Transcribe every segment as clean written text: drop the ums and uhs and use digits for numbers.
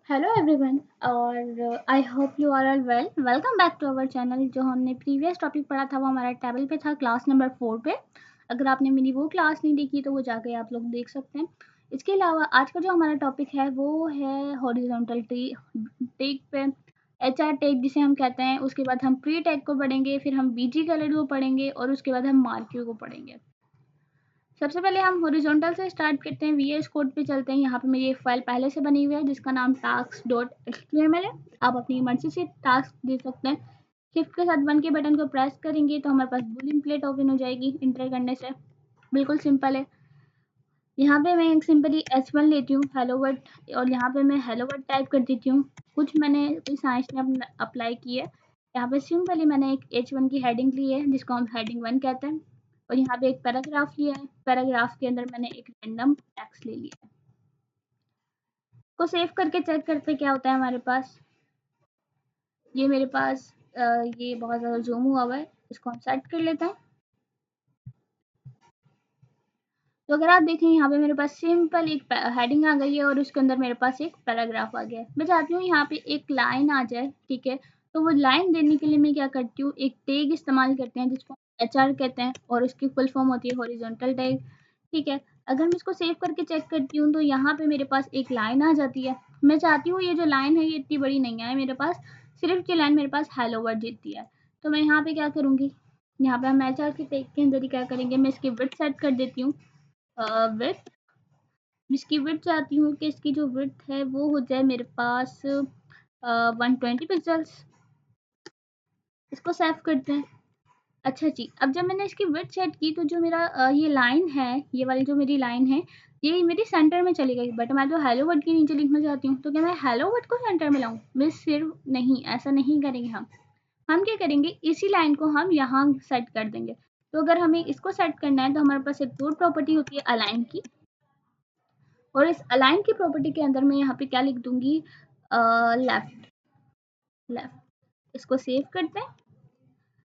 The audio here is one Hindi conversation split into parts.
हेलो एवरीवन और I hope you are all well. Welcome back to our channel. जो हमने प्रीवियस टॉपिक पढ़ा था वो हमारा टेबल पे था, क्लास नंबर 4 पे। अगर आपने मेरी वो क्लास नहीं देखी तो वो जाके आप लोग देख सकते हैं। इसके अलावा आज का जो हमारा टॉपिक है वो है हॉरिजॉन्टल टेक पे, एच आर टेक जिसे हम कहते हैं। उसके बाद हम प्री टेक को पढ़ेंगे, फिर हम बीजी कलर को पढ़ेंगे और उसके बाद हम मार्क्यू को पढ़ेंगे। सबसे पहले हम हॉरिजॉन्टल से स्टार्ट करते हैं। वीएस कोड पे चलते हैं। यहाँ पे मेरी एक फाइल पहले से बनी हुई है जिसका नाम task.html है। आप अपनी मर्जी से टास्क दे सकते हैं। शिफ्ट के साथ 1 के बटन को प्रेस करेंगे तो हमारे पास बुलियन प्लेट ओपन हो जाएगी इंटर करने से। बिल्कुल सिंपल है। यहाँ पे मैं एक सिंपली h1 लेती हूँ, हेलो वर्ड, और यहाँ पे मैं हेलो वर्ड टाइप कर देती हूँ। कुछ मैंने कोई साइंस ने अप्लाई की है। यहाँ पे सिंपली मैंने एक h1 की हेडिंग ली है जिसको हम हेडिंग 1 कहते हैं, और यहाँ पे एक पैराग्राफ लिया है। पैराग्राफ के अंदर मैंने एक रैंडम टेक्स्ट ले लिया है। को सेव करके चेक करते क्या होता है हमारे पास। ये मेरे पास ये बहुत ज़्यादा जूम हुआ हुआ है, इसको हम सेट कर लेते हैं। तो अगर आप देखें यहाँ पे मेरे पास सिंपल एक हेडिंग आ गई है और उसके अंदर मेरे पास एक पैराग्राफ आ गया है। मैं चाहती हूँ यहाँ पे एक लाइन आ जाए, ठीक है। तो वो लाइन देने के लिए मैं क्या करती हूँ, एक टैग इस्तेमाल करते हैं जिसको एचआर कहते हैं और उसकी फुल फॉर्म होती है हॉरिजॉन्टल टैग, ठीक है। अगर मैं इसको सेव करके चेक करती हूँ तो यहाँ पे मेरे पास एक लाइन आ जाती है। मैं चाहती हूँ ये जो लाइन है ये इतनी बड़ी नहीं आए मेरे पास, सिर्फ ये लाइन मेरे पास हेलो वर्ड जीतती है। तो मैं यहाँ पे क्या करूँगी, यहाँ पे हम एचआर के टैग के अंदर ही क्या करेंगे, मैं इसकी विड्थ सेट कर देती हूँ। विड्थ, इसकी विड्थ चाहती हूँ कि इसकी जो विड्थ है वो हो जाए मेरे पास 120 पिक्सल्स। इसको सेव करते हैं। अच्छा जी, अब जब मैंने इसकी विड्थ सेट की तो जो मेरा ये लाइन है, ये वाली जो मेरी लाइन है, ये मेरी सेंटर में चली गई। बट मैं तो हेलो वर्ड के नीचे लिखना चाहती हूँ, तो क्या मैं हेलो वर्ड को सेंटर में लाऊं? मैं सिर्फ नहीं, ऐसा नहीं करेंगे हम क्या करेंगे, इसी लाइन को हम यहाँ सेट कर देंगे। तो अगर हमें इसको सेट करना है तो हमारे पास एक और प्रॉपर्टी होती है अलाइन की, और इस अलाइन की प्रॉपर्टी के अंदर मैं यहाँ पे क्या लिख दूंगी, लेफ्ट। लेफ्ट, इसको सेव करते हैं।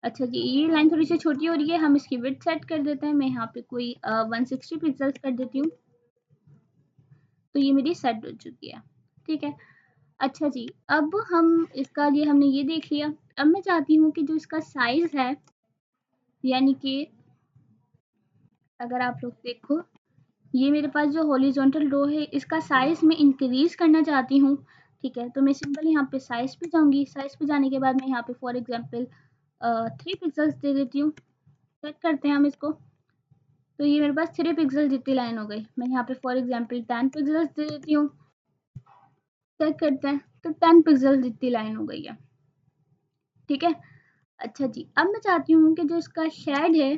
अच्छा जी, ये लाइन थोड़ी सी छोटी हो रही है, हम इसकी विड्थ सेट कर देते हैं। मैं यहाँ पे कोई 160 पिक्सल्स कर देती हूँ। तो ये मेरी सेट हो चुकी है, ठीक है। अच्छा जी, अब हम इसका ये हमने ये देख लिया। अब मैं चाहती हूँ कि जो इसका साइज है, यानी कि अगर आप लोग देखो, ये मेरे पास जो हॉरिजॉन्टल रो है इसका साइज मैं इंक्रीज करना चाहती हूँ, ठीक है। तो मैं सिंपल यहाँ पे साइज पे जाऊंगी। साइज पे जाने के बाद मैं यहाँ पे फॉर एग्जांपल 3 पिक्सल्स दे देती हूँ। चेक करते हैं हम इसको। तो ये मेरे पास 3 पिक्सल जितनी लाइन हो गई। मैं यहाँ पे फॉर एग्जांपल 10 पिक्सल्स दे देती हूँ। चेक करते हैं, तो 10 पिक्सल जितनी लाइन हो गई है, ठीक है। अच्छा जी, अब मैं चाहती हूँ कि जो इसका शेड है,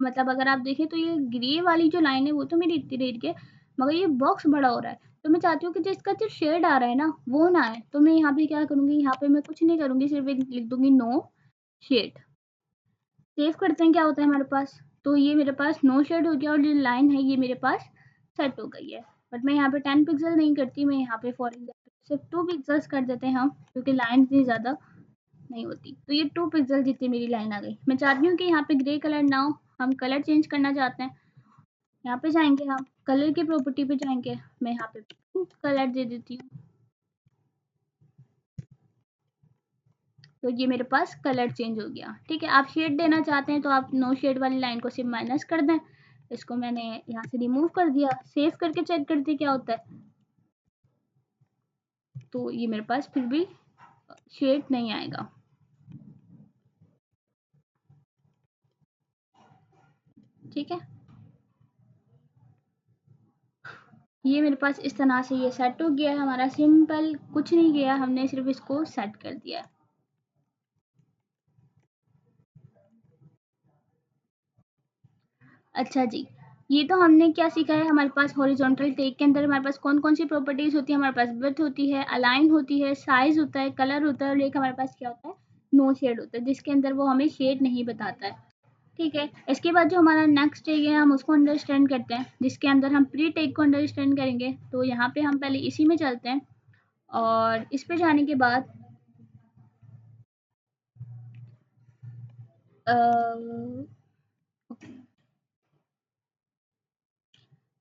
मतलब अगर आप देखें तो ये ग्रे वाली जो लाइन है वो तो मेरी इतनी रेड की है, मगर ये बॉक्स बड़ा हो रहा है। तो मैं चाहती हूँ कि जो इसका जो शेड आ रहा है ना वो ना आए। तो मैं यहाँ पे क्या करूँगी, यहाँ पे मैं कुछ नहीं करूँगी, सिर्फ एक लिख दूंगी नो शेड। सेव करते हैं, क्या होता है हमारे पास, तो ये मेरे पास नो शेड हो गया और जो लाइन है ये मेरे पास सेट हो गई है। बट मैं यहाँ पे 10 पिक्सल नहीं करती, मैं यहाँ पे फॉर एग्जाम्पल सिर्फ 2 पिक्सल्स कर देते हैं हम, क्योंकि लाइन इतनी ज़्यादा नहीं होती। तो ये 2 पिक्सल जितनी मेरी लाइन आ गई। मैं चाहती हूँ कि यहाँ पे ग्रे कलर ना हो, हम कलर चेंज करना चाहते हैं। यहाँ पे जाएंगे, हम कलर की प्रॉपर्टी पे जाएंगे, मैं यहाँ पे पिंक कलर दे देती हूँ। तो ये मेरे पास कलर चेंज हो गया, ठीक है। आप शेड देना चाहते हैं तो आप नो शेड वाली लाइन को सिर्फ माइनस कर दें। इसको मैंने यहाँ से रिमूव कर दिया। सेव करके चेक करते क्या होता है। तो ये मेरे पास फिर भी शेड नहीं आएगा, ठीक है। ये मेरे पास इस तरह से ये सेट हो गया है हमारा। सिंपल, कुछ नहीं किया हमने, सिर्फ इसको सेट कर दिया है। अच्छा जी, ये तो हमने क्या सीखा है, हमारे पास हॉरिजॉन्टल टेक के अंदर हमारे पास कौन कौन सी प्रॉपर्टीज होती है। हमारे पास विड्थ होती है, अलाइन होती है, साइज होता है, कलर होता है, और एक हमारे पास क्या होता है, नो शेड होता है, जिसके अंदर वो हमें शेड नहीं बताता है, ठीक है। इसके बाद जो हमारा नेक्स्ट टेक है हम उसको अंडरस्टैंड करते हैं, जिसके अंदर हम प्री टेक को अंडरस्टैंड करेंगे। तो यहाँ पे हम पहले इसी में चलते हैं, और इस पे जाने के बाद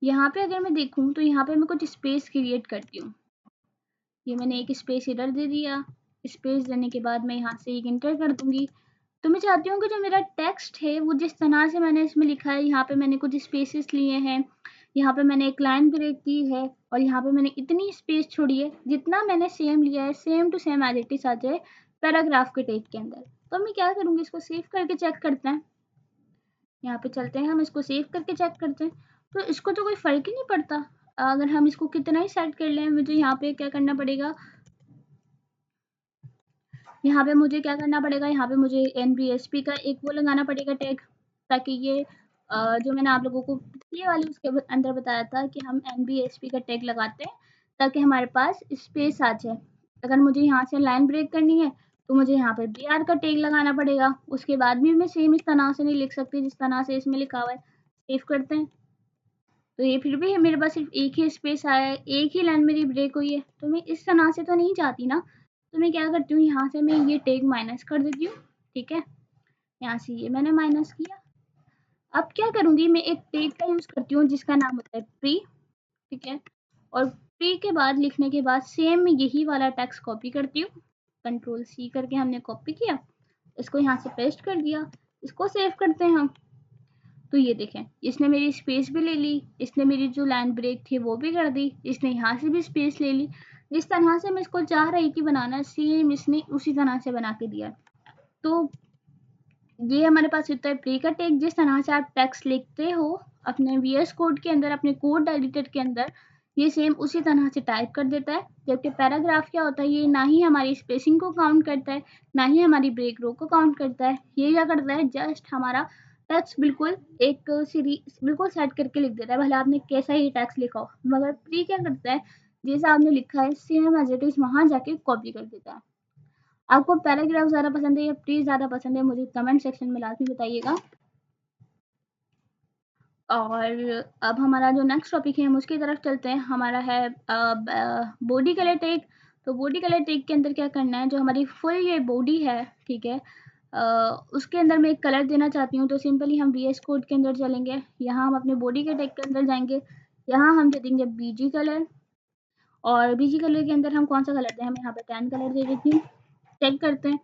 यहाँ पे अगर मैं देखूँ तो यहाँ पे मैं कुछ स्पेस क्रिएट करती हूँ। ये मैंने एक स्पेस इधर दे दिया। स्पेस देने के बाद मैं यहाँ से एक इंटर कर दूंगी। तो मैं चाहती हूँ कि जो मेरा टेक्स्ट है वो जिस तरह से मैंने इसमें लिखा है, यहाँ पे मैंने कुछ स्पेसेस लिए हैं, यहाँ पे मैंने एक लाइन ब्रेक की है और यहाँ पे मैंने इतनी स्पेस छोड़ी है जितना मैंने सेम लिया है, same to same as it is आ जाए पैराग्राफ के टेक के अंदर। तो मैं क्या करूँगी, इसको सेव करके चेक करते हैं। यहाँ पे चलते हैं, हम इसको सेव करके चेक करते हैं। तो इसको तो कोई फ़र्क ही नहीं पड़ता। अगर हम इसको कितना ही सेट कर लें, मुझे यहाँ पे क्या करना पड़ेगा, यहाँ पे मुझे क्या करना पड़ेगा, यहाँ पे मुझे NBSP का एक वो लगाना पड़ेगा टैग, ताकि ये जो मैंने आप लोगों को पिछले वाली उसके अंदर बताया था कि हम NBSP का टैग लगाते हैं ताकि हमारे पास स्पेस आ जाए। अगर मुझे यहाँ से लाइन ब्रेक करनी है तो मुझे यहाँ पर BR का टैग लगाना पड़ेगा। उसके बाद भी मैं सेम इस तरह से नहीं लिख सकती जिस तरह से इसमें लिखा हुआ है। सेव करते हैं, तो ये फिर भी है, मेरे पास सिर्फ एक ही स्पेस आया है, एक ही लाइन मेरी ब्रेक हुई है। तो मैं इस तरह से तो नहीं चाहती ना। तो मैं क्या करती हूँ, यहाँ से मैं ये टैग माइनस कर देती हूँ। ठीक है, यहाँ से ये मैंने माइनस किया। अब क्या करूँगी, मैं एक टैग का यूज़ करती हूँ जिसका नाम होता है प्री। ठीक है, और प्री के बाद लिखने के बाद सेम मैं यही वाला टेक्स्ट कॉपी करती हूँ। Ctrl+C करके हमने कॉपी किया, इसको यहाँ से पेस्ट कर दिया। इसको सेव करते हैं हम। तो ये देखें, इसने मेरी स्पेस भी ले ली, इसने मेरी जो लाइन ब्रेक थी वो भी कर दी, इसने यहाँ से भी स्पेस ले ली। जिस तरह से मैं इसको चाह रही थी बनाना, सेम इसने उसी तरह से बना के दिया। तो ये हमारे पास होता है प्री का टैग। जिस तरह से आप टेक्स्ट लिखते हो अपने VS कोड के अंदर, अपने कोड एडिटर के अंदर, ये सेम उसी तरह से टाइप कर देता है। जबकि पैराग्राफ क्या होता है, ये ना ही हमारी स्पेसिंग को काउंट करता है, ना ही हमारी ब्रेक रो को काउंट करता है। ये क्या करता है, जस्ट हमारा टेक्स्ट बिल्कुल एक सीरीज बिल्कुल सेट करके लिख देता है, भले आपने कैसा ही टेक्स्ट लिखा हो। मगर प्री क्या करता है, जैसा आपने लिखा है सेम एज इट इज वहां जाके कॉपी कर देता है। आपको पैराग्राफ ज़्यादा पसंद है या प्री ज़्यादा पसंद है, मुझे कमेंट सेक्शन में लाजमी बताइएगा। और अब हमारा जो नेक्स्ट टॉपिक है हम उसकी तरफ चलते हैं। हमारा है बॉडी कलर टैग। तो बॉडी कलर टैग के अंदर क्या करना है, जो हमारी फुल ये बॉडी है, ठीक है, उसके अंदर मैं एक कलर देना चाहती हूँ। तो सिंपली हम VS कोड के अंदर चलेंगे, यहाँ हम अपने बॉडी के टैग के अंदर जाएंगे, यहाँ हम दे देंगे BG कलर। और BG कलर के अंदर हम कौन सा कलर दें, हम यहाँ पे 10 कलर दे देती हूँ। चेक करते हैं,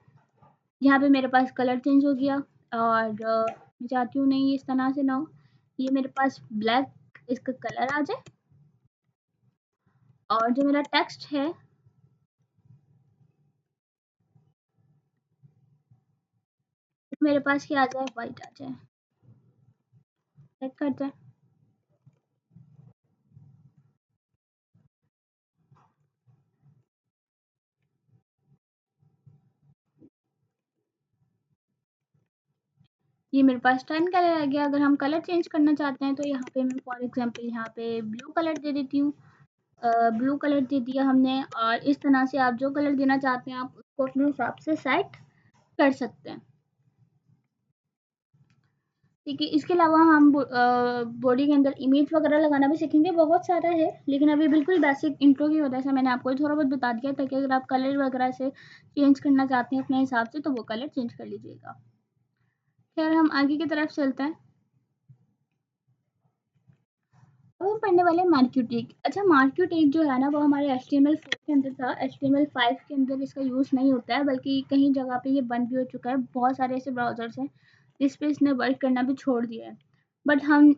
यहाँ पे मेरे पास कलर चेंज हो गया। और मैं चाहती हूँ नहीं इस तरह से ना हो, ये मेरे पास ब्लैक इसका कलर आ जाए। और जो मेरा टेक्स्ट है मेरे पास क्या आ जाए, वाइट आ जाए। चेक करते हैं, ये मेरे पास 10 कलर आ गया। अगर हम कलर चेंज करना चाहते हैं तो यहाँ पे मैं फॉर एग्जांपल यहाँ पे ब्लू कलर दे देती हूँ। ब्लू कलर दे दिया हमने। और इस तरह से आप जो कलर देना चाहते हैं आप उसको अपने हिसाब से सेट कर सकते हैं। ठीक है, इसके अलावा हम बॉडी के अंदर इमेज वगैरह लगाना भी सीखेंगे, बहुत सारा है। लेकिन अभी बिल्कुल बेसिक इंट्रो की वजह से मैंने आपको थोड़ा बहुत बता दिया, ताकि अगर आप कलर वगैरह से चेंज करना चाहते हैं अपने हिसाब से तो वो कलर चेंज कर लीजिएगा। खैर हम आगे की तरफ चलते हैं। अब हम पढ़ने वाले हैं मार्क्यू टैग। अच्छा, मार्क्यू टैग जो है ना वो हमारे HTML4 के अंदर था। HTML5 के अंदर इसका यूज़ नहीं होता है, बल्कि कहीं जगह पे ये बंद भी हो चुका है। बहुत सारे ऐसे ब्राउज़र्स हैं जिस पे इसने वर्क करना भी छोड़ दिया है। बट हम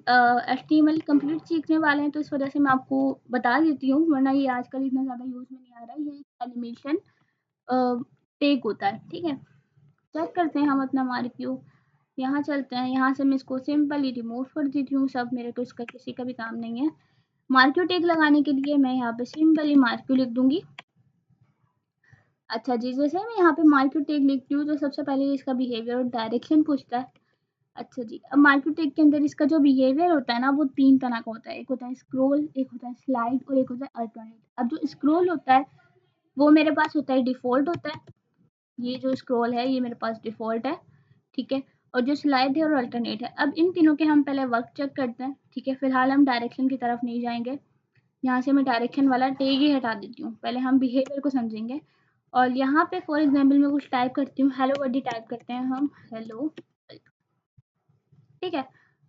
HTML कंप्लीट सीखने वाले हैं तो इस वजह से मैं आपको बता देती हूँ, वरना ये आजकल इतना ज़्यादा यूज़ में नहीं आ रहा है। ये एक एनिमेशन टैग होता है। ठीक है, चेक करते हैं हम अपना मार्क्यू। यहाँ चलते हैं, यहाँ से मैं इसको सिंपली रिमूव कर देती हूँ सब, मेरे को इसका किसी का भी काम नहीं है। मार्क्यू टैग लगाने के लिए मैं यहाँ पे सिंपली मार्क्यू लिख दूंगी। अच्छा जी, जैसे मैं यहाँ पे मार्क्यू टैग लिखती हूँ तो सबसे पहले इसका बिहेवियर और डायरेक्शन पूछता है। अच्छा जी, अब मार्क्यू टैग के अंदर इसका जो बिहेवियर होता है ना वो 3 तरह का होता है। एक होता है स्क्रॉल, एक होता है स्लाइड और एक होता है अल्टरनेट। अब जो स्क्रॉल होता है वो मेरे पास होता है डिफ़ॉल्ट होता है। ये जो स्क्रॉल है ये मेरे पास डिफ़ॉल्ट है। ठीक है, और जो स्लाइड है और अल्टरनेट है। अब इन तीनों के हम पहले वर्क चेक करते हैं। ठीक है, फिलहाल हम डायरेक्शन की तरफ नहीं जाएंगे। यहाँ से मैं डायरेक्शन वाला टैग ही हटा देती हूँ, पहले हम बिहेवियर को समझेंगे। और यहाँ पे फॉर एग्जांपल मैं कुछ टाइप करती हूँ, हेलो वर्डी टाइप करते हैं हम, हेलो। ठीक है,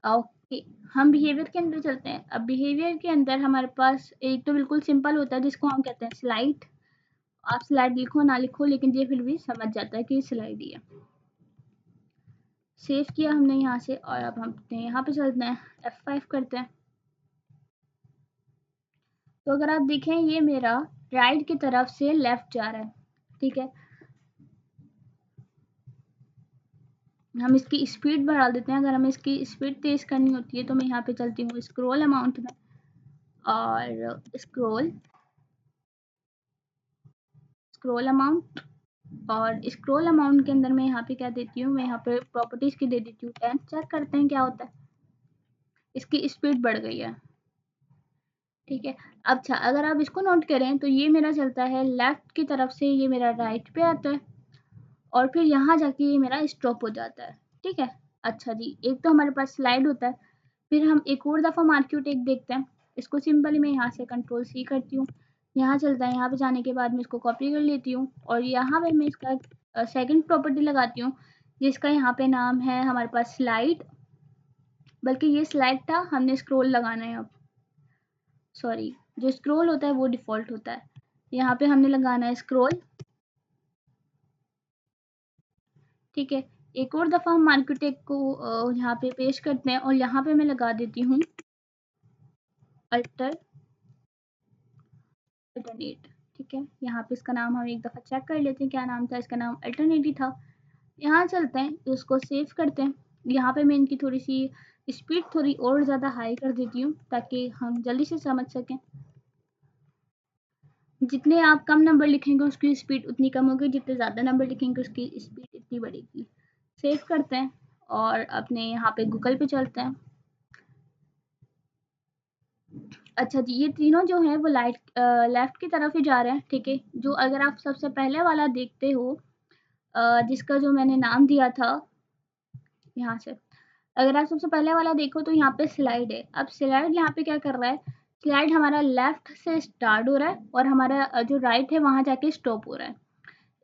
ओके, हम बिहेवियर के अंदर चलते हैं। अब बिहेवियर के अंदर हमारे पास एक तो बिल्कुल सिंपल होता है जिसको हम कहते हैं स्लाइड। आप स्लाइड लिखो ना लिखो, लेकिन ये फिर भी समझ जाता है कि स्लाइड ही है। सेव किया हमने यहाँ से, और अब हम अपने यहाँ पे चलते हैं, F5 करते हैं। तो अगर आप देखें ये मेरा राइट की तरफ से लेफ्ट जा रहा है, ठीक है। हम इसकी स्पीड बढ़ा देते हैं। अगर हमें इसकी स्पीड तेज़ करनी होती है तो मैं यहाँ पे चलती हूँ स्क्रॉल अमाउंट में, और स्क्रॉल अमाउंट, और स्क्रॉल अमाउंट के अंदर मैं यहाँ पे क्या देती हूँ, मैं यहाँ पे प्रॉपर्टीज़ की दे देती हूँ 10। चेक करते हैं क्या होता है, इसकी स्पीड बढ़ गई है, ठीक है। अच्छा, अगर आप इसको नोट करें तो ये मेरा चलता है लेफ्ट की तरफ से, ये मेरा राइट पे आता है, और फिर यहाँ जाके ये मेरा स्टॉप हो जाता है, ठीक है। अच्छा जी, एक तो हमारे पास स्लाइड होता है, फिर हम एक और दफ़ा मार्क्यूट एक देखते हैं। इसको सिंपली मैं यहाँ से कंट्रोल C करती हूँ, यहाँ चलता है, यहाँ पे जाने के बाद मैं इसको कॉपी कर लेती हूँ, और यहाँ पे मैं इसका सेकंड प्रॉपर्टी लगाती हूँ, जिसका यहाँ पे नाम है हमारे पास स्लाइड। बल्कि ये स्लाइड था, हमने स्क्रॉल लगाना है अब, सॉरी, जो स्क्रॉल होता है वो डिफ़ॉल्ट होता है, यहाँ पे हमने लगाना है स्क्रॉल, ठीक है। एक और दफ़ा हम मार्केट को यहाँ पे पेस्ट करते हैं, और यहाँ पे मैं लगा देती हूँ अल्टरनेट, ठीक है। यहाँ पे इसका नाम हम एक दफ़ा चेक कर लेते हैं, क्या नाम था, इसका नाम अल्टरनेट ही था। यहाँ चलते हैं, उसको सेव करते हैं। यहाँ पे मैं इनकी थोड़ी सी स्पीड थोड़ी और ज़्यादा हाई कर देती हूँ, ताकि हम जल्दी से समझ सकें। जितने आप कम नंबर लिखेंगे उसकी स्पीड उतनी कम होगी, जितने ज़्यादा नंबर लिखेंगे उसकी स्पीड इतनी बढ़ेगी। सेव करते हैं, और अपने यहाँ पे गूगल पे चलते हैं। अच्छा जी, ये तीनों जो हैं वो लेफ्ट की तरफ ही जा रहे हैं, ठीक है। जो अगर आप सबसे पहले वाला देखते हो, जिसका जो मैंने नाम दिया था, यहाँ से अगर आप सबसे पहले वाला देखो तो यहाँ पे स्लाइड है। अब स्लाइड यहाँ पे क्या कर रहा है, स्लाइड हमारा लेफ्ट से स्टार्ट हो रहा है, और हमारा जो राइट है वहाँ जाके स्टॉप हो रहा है।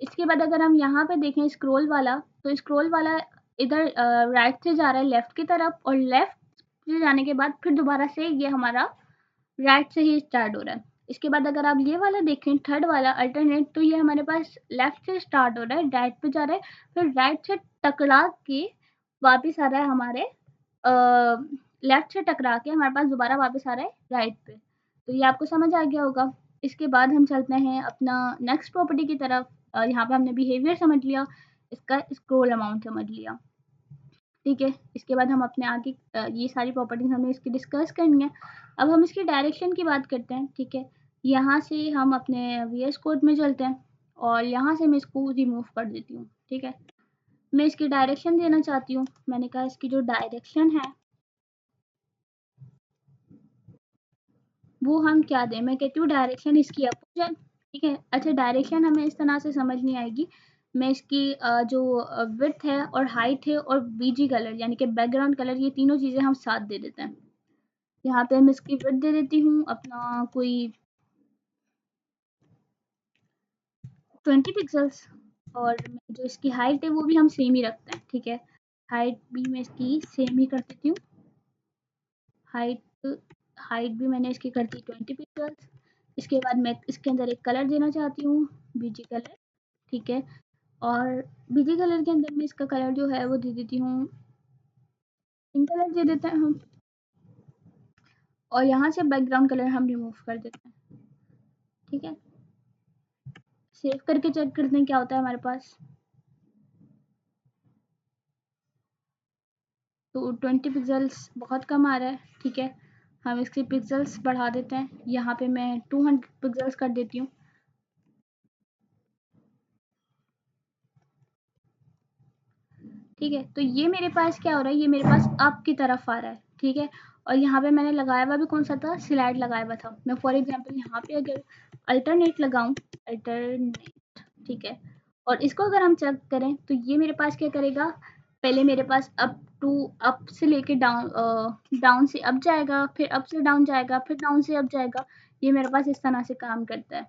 इसके बाद अगर हम यहाँ पे देखें स्क्रॉल वाला, तो स्क्रॉल वाला इधर राइट से जा रहा है लेफ्ट की तरफ, और लेफ्ट से जाने के बाद फिर दोबारा से ये हमारा राइट से ही स्टार्ट हो रहा है। इसके बाद अगर आप ये वाला देखें थर्ड वाला अल्टरनेट, तो ये हमारे पास लेफ्ट से स्टार्ट हो रहा है, राइट पे जा रहा है, फिर राइट से टकरा के वापस आ रहा है हमारे लेफ्ट से टकरा के हमारे पास दोबारा वापस आ रहा है राइट पे। तो ये आपको समझ आ गया होगा। इसके बाद हम चलते हैं अपना नेक्स्ट प्रॉपर्टी की तरफ। यहाँ पे हमने बिहेवियर समझ लिया, इसका स्क्रॉल अमाउंट समझ लिया, ठीक है। इसके बाद हम अपने आगे ये सारी प्रॉपर्टीज़ हमने इसकी डिस्कस करनी है। अब हम इसकी डायरेक्शन की बात करते हैं, ठीक है। यहाँ से हम अपने VS कोड में चलते हैं, और यहाँ से मैं इसको रिमूव कर देती हूँ, ठीक है। मैं इसकी डायरेक्शन देना चाहती हूँ, मैंने कहा इसकी जो डायरेक्शन है वो हम क्या दें, मैं कहती हूँ डायरेक्शन इसकी अपोजिट, ठीक है। अच्छा, डायरेक्शन हमें इस तरह से समझ नहीं आएगी। मैं इसकी जो विड्थ है और हाइट है और बीजी कलर यानी कि बैकग्राउंड कलर, ये तीनों चीज़ें हम साथ दे देते हैं। यहाँ पे मैं इसकी विड्थ दे देती हूँ अपना कोई 20 पिक्सल्स, और जो इसकी हाइट है वो भी हम सेम ही रखते हैं, ठीक है। हाइट भी मैं इसकी सेम ही कर देती हूँ। हाइट हाइट भी मैंने इसकी कर दी 20 पिक्सल्स। इसके बाद मैं इसके अंदर एक कलर देना चाहती हूँ, बीजी कलर, ठीक है। और बीजी कलर के अंदर मैं इसका कलर जो है वो दे देती हूँ, पिंक कलर दे देते हैं हम, और यहाँ से बैकग्राउंड कलर हम रिमूव कर देते हैं, ठीक है। सेव करके चेक करते हैं क्या होता है हमारे पास। तो 20 पिक्सल्स बहुत कम आ रहा है, ठीक है। हम इसके पिक्सल्स बढ़ा देते हैं, यहाँ पे मैं 200 पिक्सल्स कर देती हूँ, ठीक है। तो ये मेरे पास क्या हो रहा है, ये मेरे पास अप की तरफ आ रहा है, ठीक है। और यहाँ पे मैंने लगाया हुआ भी कौन सा था, स्लाइड लगाया हुआ था। मैं फॉर एग्जांपल यहाँ पे अगर अल्टरनेट लगाऊं, अल्टरनेट, ठीक है, और इसको अगर हम चेक करें तो ये मेरे पास क्या करेगा, पहले मेरे पास अप से लेके डाउन से अप जाएगा, फिर अप से डाउन जाएगा, फिर डाउन से अप जाएगा। ये मेरे पास इस तरह से काम करता है,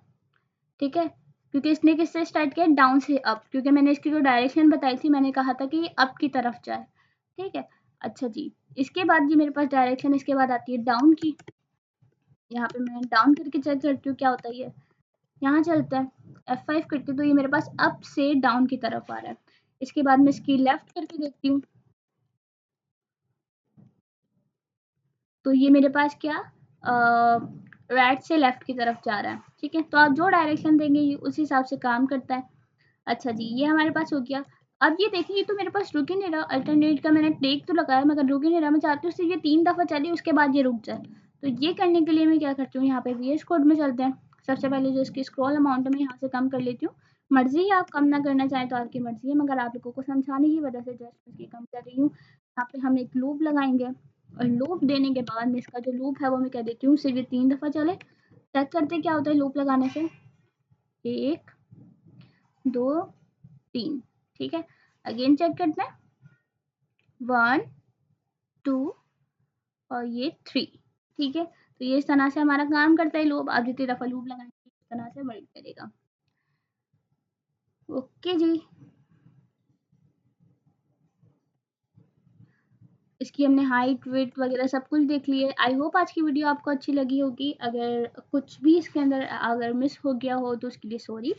ठीक है। क्योंकि इसने किससे स्टार्ट किया, डाउन से अप, क्योंकि मैंने इसकी जो डायरेक्शन बताई थी मैंने कहा था कि ये अप की तरफ जाए, ठीक है। अच्छा जी, इसके बाद जी मेरे पास डायरेक्शन इसके बाद आती है डाउन की। यहाँ पे मैं डाउन करके चेक करती हूँ क्या होता है ये। यहाँ चलते हैं, F5 करती हूँ तो ये मेरे पास अप से डाउन की तरफ आ रहा है। इसके बाद मैं इसकी लेफ्ट करके देखती हूँ तो ये मेरे पास क्या राइट से लेफ्ट की तरफ जा रहा है। ठीक है, तो आप जो डायरेक्शन देंगे ये उस हिसाब से काम करता है। अच्छा जी, ये हमारे पास हो गया। अब ये देखिए, ये तो मेरे पास रुक ही नहीं रहा। अल्टरनेट का मैंने टेक तो लगाया मगर रुक ही नहीं रहा। मैं चाहती हूँ ये 3 दफ़ा चले उसके बाद ये रुक जाए। तो ये करने के लिए मैं क्या करती हूँ, यहाँ पे वीएस कोड में चलते हैं। सबसे पहले जो इसकी स्क्रॉल अमाउंट है मैं यहाँ से कम कर लेती हूँ। मर्जी है, आप कम ना करना चाहें तो आपकी मर्जी है, मगर आप लोगों को समझाने की वजह से जस्ट इसकी कम कर रही हूँ। यहाँ पे हम एक लूप लगाएंगे और लूप देने के बाद में इसका जो लूप है वो मैं कह देती हूँ सिर्फ ये 3 दफ़ा चले। चेक करते क्या होता है लूप लगाने से। 1 2 3। ठीक है, अगेन चेक करते हैं। 1 2 और ये 3। ठीक है, तो ये इस तरह से हमारा काम करता है लूप। आप जितनी दफ़ा लूप लगाएंगे इस तरह से वर्क करेगा। ओके जी, इसकी हमने हाइट वेट वगैरह सब कुछ देख लिए। आई होप आज की वीडियो आपको अच्छी लगी होगी। अगर कुछ भी इसके अंदर अगर मिस हो गया हो तो उसके लिए सॉरी।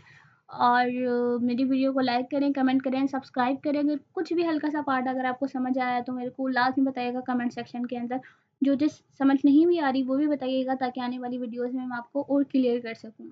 और मेरी वीडियो को लाइक करें, कमेंट करें, सब्सक्राइब करें। अगर कुछ भी हल्का सा पार्ट अगर आपको समझ आया तो मेरे को लाजमी बताइएगा कमेंट सेक्शन के अंदर। जो जिस समझ नहीं भी आ रही वो भी बताइएगा ताकि आने वाली वीडियोज़ में मैं आपको और क्लियर कर सकूँ।